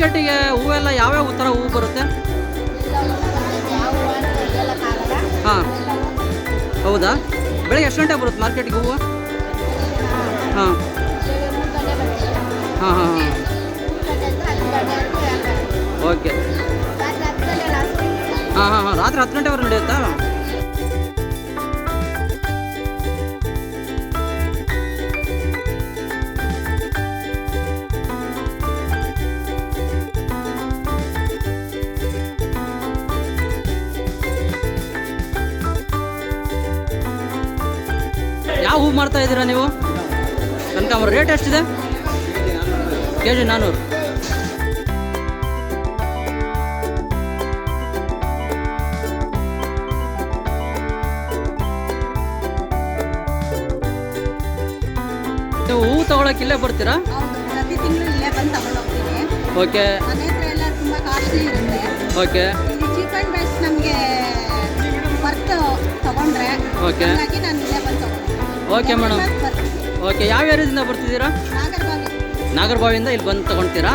ಮಾರ್ಕೆಟಿಗೆ ಹೂವೆಲ್ಲ ಯಾವ್ಯಾವ ಥರ ಹೂವು ಬರುತ್ತೆ? ಹಾಂ, ಹೌದಾ? ಬೆಳಗ್ಗೆ ಎಷ್ಟು ಗಂಟೆಗೆ ಬರುತ್ತೆ ಮಾರ್ಕೆಟಿಗೆ ಹೂವು? ಹಾಂ ಹಾಂ ಹಾಂ ಹಾಂ, ಓಕೆ. ಹಾಂ ಹಾಂ ಹಾಂ, ರಾತ್ರಿ 10 ಗಂಟೆವರೆಗೆ ನಡೆಯುತ್ತಾ? ಯಾವ ಹೂವು ಮಾಡ್ತಾ ಇದ್ದೀರಾ ನೀವು? ಕನಕಾಂಬರ ರೇಟ್ ಎಷ್ಟಿದೆ? ಕೆಜಿ 400. ನೀವು ಹೂವು ತಗೊಳಕ್ಕೆ ಇಲ್ಲೇ ಬರ್ತೀರಾ? ಪ್ರತಿ ತಿಂಗಳು ಇಲ್ಲೇ ಬಂದು ತಗೊಂಡು ಹೋಗ್ತೀನಿ. ಓಕೆ. ಮನೆ ಹತ್ರ ಎಲ್ಲ ತುಂಬ ಕಾಸ್ಟ್ಲಿ ಇರುತ್ತೆ. ಓಕೆ. ಇಲ್ಲಿ ಚೀಪ್ ಆ್ಯಂಡ್ ಬೆಸ್ಟ್ ನಮಗೆ ವರ್ತ್ ತಗೊಂಡ್ರೆ ಓಕೆ. ಹಾಗಾಗಿ ನಾನು ಇಲ್ಲೇ ಬಂದು ತಗೊಂಡು. Okay madam. ಓಕೆ, ಯಾವ ಏರಿಯಾದಿಂದ ಬರ್ತಿದ್ದೀರಾ? ನಾಗರಬಾವಿ. ನಾಗರಬಾವಿಯಿಂದ ಇಲ್ಲಿ ಬಂದು ತಗೊಳ್ತೀರಾ?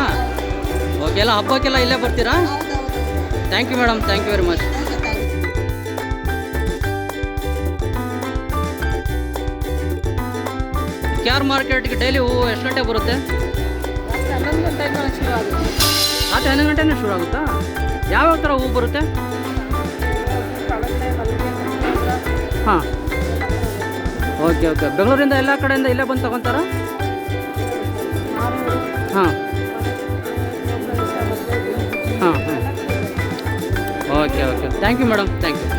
ಓಕೆ, ಎಲ್ಲ ಹಬ್ಬಕ್ಕೆಲ್ಲ ಇಲ್ಲೇ ಬರ್ತೀರಾ? ಹೌದೌದು. Thank you madam, thank you very much. KR ಮಾರ್ಕೆಟ್ಗೆ ಡೈಲಿ ಹೂವು ಎಷ್ಟು ಗಂಟೆಗೆ ಬರುತ್ತೆ? ರಾತ್ರಿ 11 ಗಂಟೆನೇ ಶುರು ಆಗುತ್ತಾ? ಯಾವ್ಯಾವ ಥರ ಹೂವು ಬರುತ್ತೆ? ಹಾಂ, ಓಕೆ ಓಕೆ. ಬೆಂಗಳೂರಿಂದ ಎಲ್ಲ ಕಡೆಯಿಂದ ಇಲ್ಲೇ ಬಂದು ತಗೊತಾರಾ? ಹಾಂ ಹಾಂ ಹಾಂ, okay okay. Thank you madam, thank you.